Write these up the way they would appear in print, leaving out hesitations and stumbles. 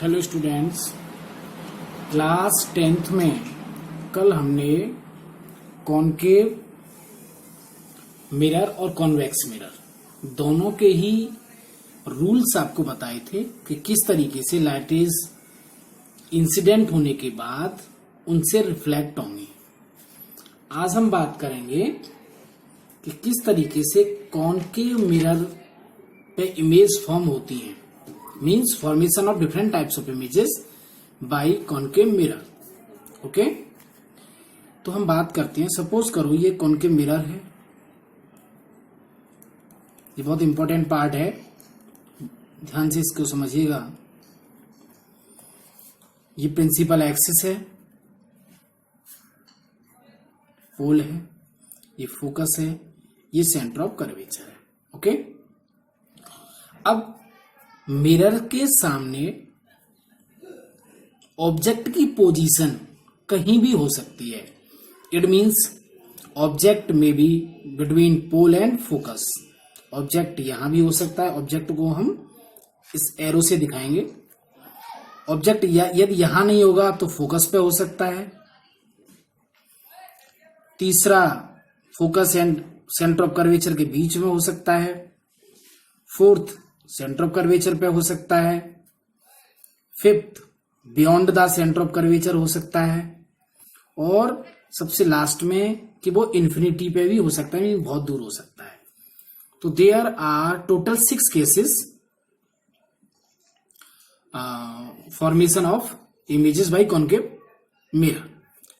Hello students, class 10th में कल हमने कॉनकेव मिरर और कॉन्वेक्स मिरर दोनों के ही रूल्स आपको बताए थे कि किस तरीके से लाइटेज इंसिडेंट होने के बाद उनसे रिफ्लेक्ट होंगी। आज हम बात करेंगे कि किस तरीके से कॉनकेव मिरर पे इमेज फॉर्म होती है, means formation of different types of images by concave mirror. Okay, तो हम बात करते हैं। सपोज करो ये कॉनकेव मिरर है, ये बहुत इंपॉर्टेंट पार्ट है, ध्यान से इसको समझिएगा। ये प्रिंसिपल एक्सिस है, पोल है, ये फोकस है, ये सेंटर ऑफ कर्वेचर है। ओके, अब मिरर के सामने ऑब्जेक्ट की पोजीशन कहीं भी हो सकती है। इट मीन्स ऑब्जेक्ट में be between pole and focus. Object यहां भी हो सकता है, ऑब्जेक्ट को हम इस एरो से दिखाएंगे। ऑब्जेक्ट यदि यहां नहीं होगा तो फोकस पे हो सकता है। तीसरा, focus and centre of curvature के बीच में हो सकता है। फोर्थ, सेंटर ऑफ कर्वेचर पे हो सकता है। Fifth, beyond the centre of curvature हो सकता है। और सबसे लास्ट में कि वो इन्फिनिटी पे भी हो सकता है, बहुत दूर हो सकता है। तो there are total 6 cases formation of images by concave mirror.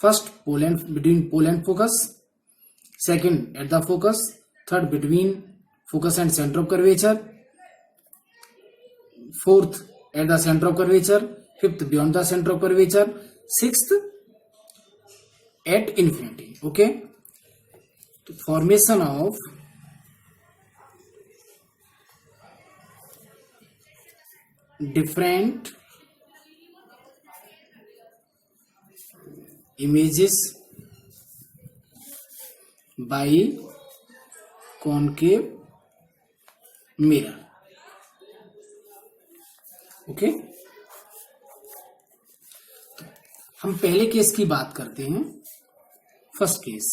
First, pole and between pole and focus. Second, at the focus. Third, between focus and centre of curvature. Fourth, at the center of curvature. Fifth, beyond the center of curvature. Sixth, at infinity. Okay, तो formation of different images by concave mirror. Okay, हम पहले case की बात करते हैं। First case,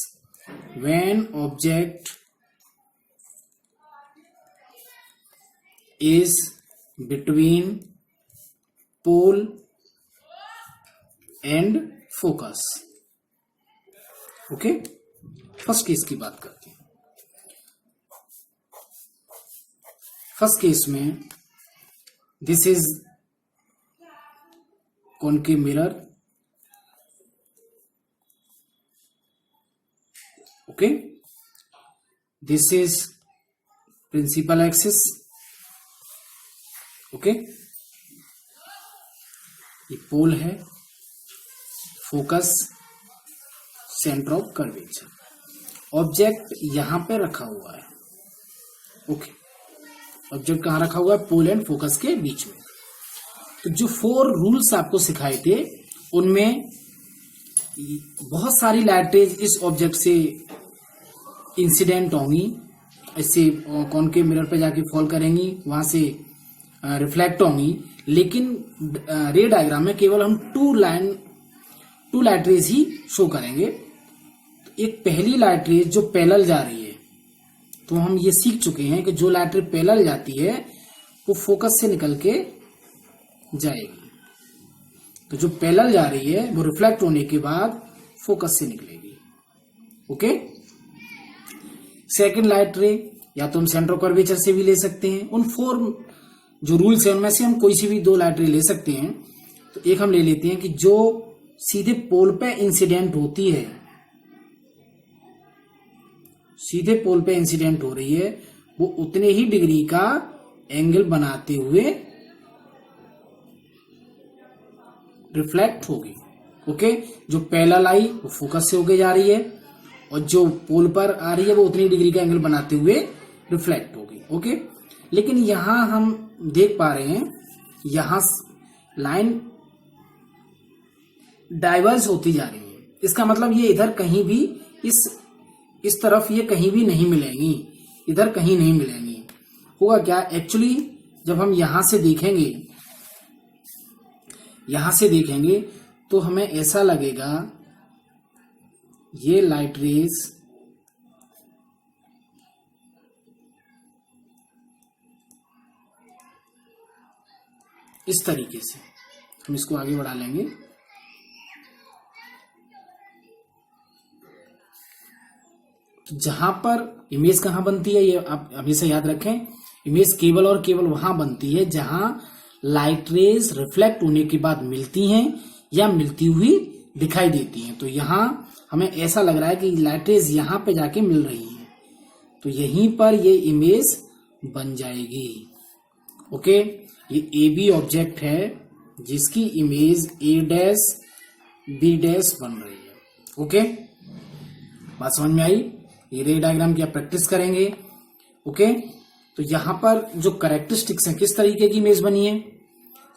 when object is between pole and focus. Okay, first case की बात करते हैं। फर्स्ट केस में this is concave mirror. Okay, this is principal axis. Okay, ये पोल है, focus, centre of curvature. Object यहां पे रखा हुआ है। ओके, ऑब्जेक्ट कहां रखा हुआ है? पोल एंड फोकस के बीच में। तो जो 4 रूल्स आपको सिखाए थे उनमें बहुत सारी लाइटेज इस ऑब्जेक्ट से इंसिडेंट होंगी, ऐसे कॉनकेव मिरर पे जाके फॉल करेंगी, वहां से रिफ्लेक्ट होंगी। लेकिन रे डायग्राम में केवल हम 2 लाइट रेज ही शो करेंगे। एक पहली लाइट रेज जो पैरेलल जा रही है, तो हम ये सीख चुके हैं कि जो लाइट रेज पैरेलल जाती है वो फोकस से निकल के जाएगी। तो जो पैरेलल जा रही है वो रिफ्लेक्ट होने के बाद फोकस से निकलेगी। ओके, सेकंड लाइट रे या तो हम सेंटर ऑफ कर्वेचर से भी ले सकते हैं। उन 4 जो रूल्स है उनमें से हम कोई सी भी 2 लाइट रे ले सकते हैं। तो एक हम ले लेते हैं कि जो सीधे पोल पे इंसिडेंट होती है, सीधे पोल पे इंसिडेंट हो रही है, वो उतने ही डिग्री का एंगल बनाते हुए रिफ्लेक्ट होगी। ओके, जो पैरेलल आई वो फोकस से होके जा रही है और जो पोल पर आ रही है वो उतनी डिग्री का एंगल बनाते हुए रिफ्लेक्ट होगी। ओके, लेकिन यहां हम देख पा रहे हैं यहां लाइन डाइवर्ज होती जा रही है। इसका मतलब ये इधर कहीं भी इस तरफ ये कहीं भी नहीं मिलेंगी, इधर कहीं नहीं मिलेंगी। होगा क्या, एक्चुअली जब हम यहां से देखेंगे यहां से देखेंगे तो हमें ऐसा लगेगा ये लाइट रेज इस तरीके से, हम इसको आगे बढ़ा लेंगे। तो जहां पर इमेज कहां बनती है ये आप हमेशा याद रखें, इमेज केवल और केवल वहां बनती है जहां लाइट रेज रिफ्लेक्ट होने के बाद मिलती हैं या मिलती हुई दिखाई देती हैं। तो यहां हमें ऐसा लग रहा है कि लाइट रेज यहां पे जाके मिल रही हैं, तो यहीं पर ये इमेज बन जाएगी। ओके, ये ए बी ऑब्जेक्ट है जिसकी image A dash B dash बन रही है। ओके, बात समझ में आई? ये रे डायग्राम की आप प्रैक्टिस करेंगे। ओके, तो यहां पर जो कैरेक्टरिस्टिक्स हैं, किस तरीके की इमेज बनी है,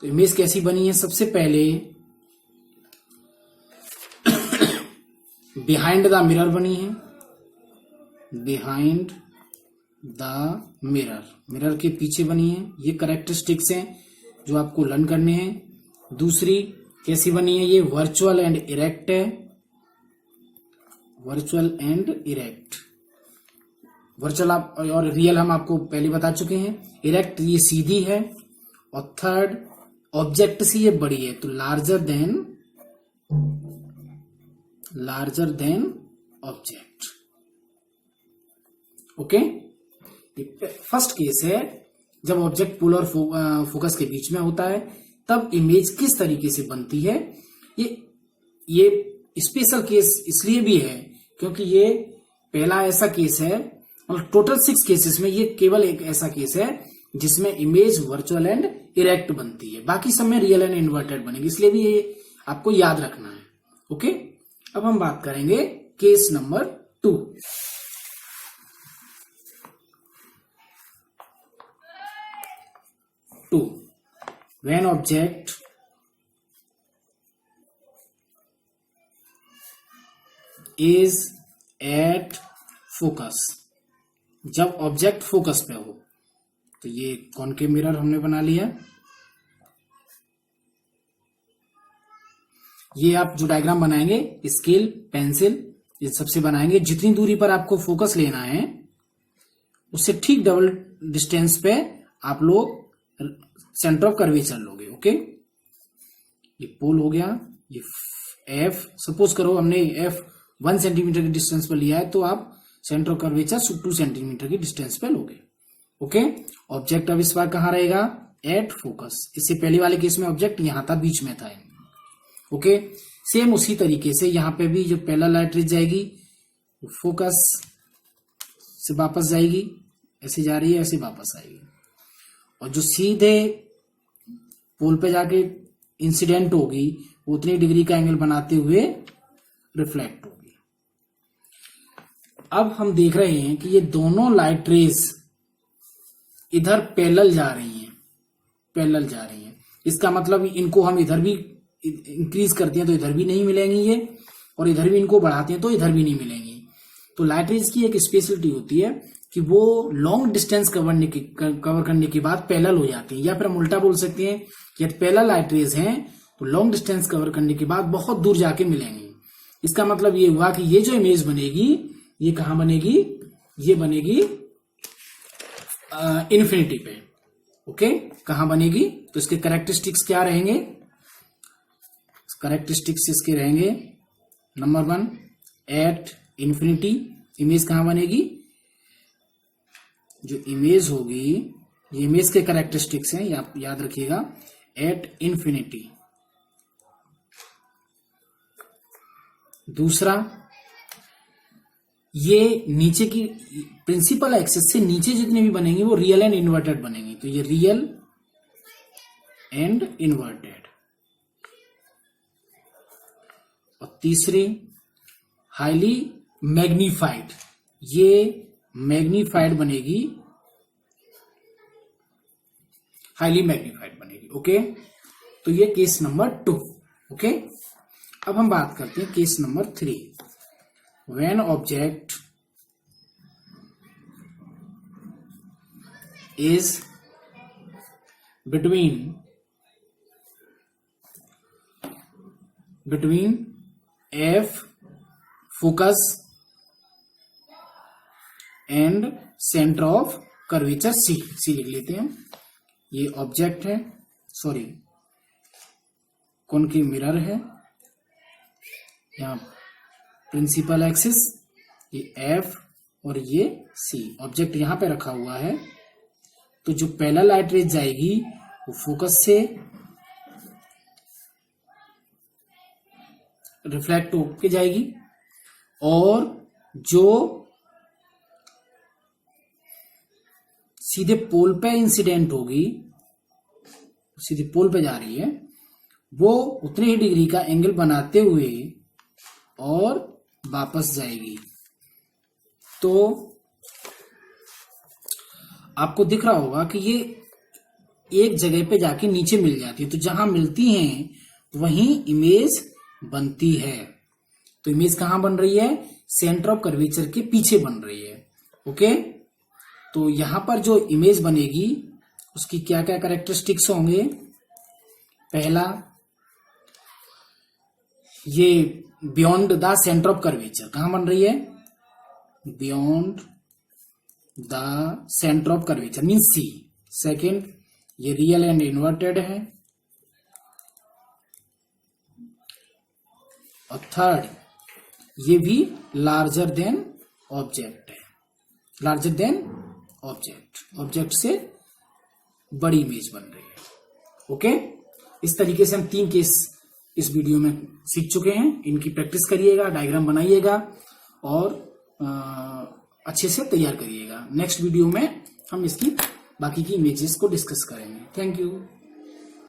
तो इमेज कैसी बनी है, सबसे पहले बिहाइंड द मिरर बनी है, बिहाइंड द मिरर, मिरर के पीछे बनी है। ये कैरेक्टरिस्टिक्स हैं जो आपको लर्न करने हैं। दूसरी कैसी बनी है, ये वर्चुअल एंड इरेक्ट है, वर्चुअल एंड इरेक्ट। वर्चुअल आप और रियल हम आपको पहले बता चुके हैं। इरेक्ट ये सीधी है। और थर्ड, ऑब्जेक्ट से ये बड़ी है, तो larger than object. Okay, first case है जब ऑब्जेक्ट पोल और फोकस के बीच में होता है, तब इमेज किस तरीके से बनती है। ये स्पेशल केस इसलिए भी है क्योंकि ये पहला ऐसा केस है, और टोटल 6 केसेस में ये केवल एक ऐसा केस है जिसमें इमेज वर्चुअल एंड इरेक्ट बनती है, बाकी सब में रियल एंड इन्वर्टेड बनेगी, इसलिए भी ये आपको याद रखना है। ओके, अब हम बात करेंगे case number 2। When object is at focus, जब ऑब्जेक्ट फोकस पे हो, तो ये कॉनकेव मिरर हमने बना लिया। ये आप जो डायग्राम बनाएंगे स्केल पेंसिल ये सबसे बनाएंगे। जितनी दूरी पर आपको फोकस लेना है उससे ठीक डबल डिस्टेंस पे आप लोग सेंटर ऑफ कर्वेचर लोगे। ओके, ये पोल हो गया, ये एफ, सपोज करो हमने एफ 1 सेंटीमीटर की डिस्टेंस पर लिया है, तो आप सेंटर ऑफ कर्वेचर 2 सेंटीमीटर की डिस्टेंस पे लोगे। ओके, ऑब्जेक्ट अब इस बार कहां रहेगा, एट फोकस। इससे पहले वाले केस में ऑब्जेक्ट यहां था, बीच में था। ओके, सेम उसी तरीके से यहां पे भी जो पहला लाइट रेज जाएगी फोकस से वापस जाएगी, ऐसे जा रही है, ऐसे वापस आएगी, और जो सीधे पोल पे जाके इंसिडेंट होगी वो उतनी डिग्री का एंगल बनाते हुए रिफ्लेक्ट होगी। अब हम देख रहे हैं कि ये दोनों लाइट रेज इधर पैरेलल जा रही हैं, इसका मतलब इनको हम इधर भी इंक्रीज करते हैं तो इधर भी नहीं मिलेंगी ये, और इधर भी इनको बढ़ाते हैं तो इधर भी नहीं मिलेंगी। तो लाइट रेज की एक स्पेशलिटी होती है कि वो लॉन्ग डिस्टेंस कवर करने के बाद पैरेलल हो जाती हैं, या फिर हम उल्टा बोल सकते हैं कि यदि पैरेलल लाइट रेज हैं तो लॉन्ग डिस्टेंस कवर करने के बाद बहुत दूर जाके मिलेंगी। इसका मतलब ये हुआ कि ये जो इमेज बनेगी ये कहां बनेगी, ये बनेगी इन्फिनिटी पे। ओके, कहां बनेगी, तो इसके कैरेक्टरिस्टिक्स क्या रहेंगे, कैरेक्टरिस्टिक्स इसके रहेंगे नंबर 1 एट इन्फिनिटी। इमेज कहां बनेगी, जो इमेज होगी, ये इमेज के कैरेक्टरिस्टिक्स हैं, आप याद रखिएगा, एट इन्फिनिटी। दूसरा, ये नीचे की प्रिंसिपल एक्सिस से नीचे जितने भी बनेंगे वो रियल एंड इन्वर्टेड बनेंगे, तो ये रियल एंड इन्वर्टेड। और तीसरी, हाईली मैग्नीफाइड, ये मैग्नीफाइड बनेगी, हाईली मैग्नीफाइड बनेगी। ओके, तो ये केस नंबर 2। ओके, अब हम बात करते हैं case number 3। When object is between between F focus and center of curvature C लिख लेते हैं। ये ऑब्जेक्ट है, सॉरी कॉनकेव मिरर है, यहाँ प्रिंसिपल एक्सिस, ये F और ये C, ऑब्जेक्ट यहां पे रखा हुआ है। तो जो पहला लाइट रेज जाएगी वो फोकस से रिफ्लेक्ट होके जाएगी और जो सीधे पोल पे इंसिडेंट होगी, सीधे पोल पे जा रही है, वो उतने ही डिग्री का एंगल बनाते हुए और वापस जाएगी। तो आपको दिख रहा होगा कि ये एक जगह पे जाके नीचे मिल जाती है, तो जहां मिलती हैं वहीं इमेज बनती है। तो इमेज कहां बन रही है? सेंटर ऑफ कर्वेचर के पीछे बन रही है। ओके, तो यहां पर जो इमेज बनेगी उसकी क्या क्या कैरेक्टरिस्टिक्स होंगे? पहला, ये beyond the centre of curvature, कहां बन रही है? Beyond the centre of curvature mean C. Second, ये रियल एंड इन्वर्टेड है। और थर्ड, ये भी लार्जर देन ऑब्जेक्ट है, लार्जर देन ऑब्जेक्ट, ऑब्जेक्ट से बड़ी इमेज बन रही है। ओके, इस तरीके से हम 3 केस इस वीडियो में सीख चुके हैं। इनकी प्रैक्टिस करिएगा, डायग्राम बनाइएगा और अच्छे से तैयार करिएगा। नेक्स्ट वीडियो में हम इसकी बाकी की इमेजेस को डिस्कस करेंगे। Thank you.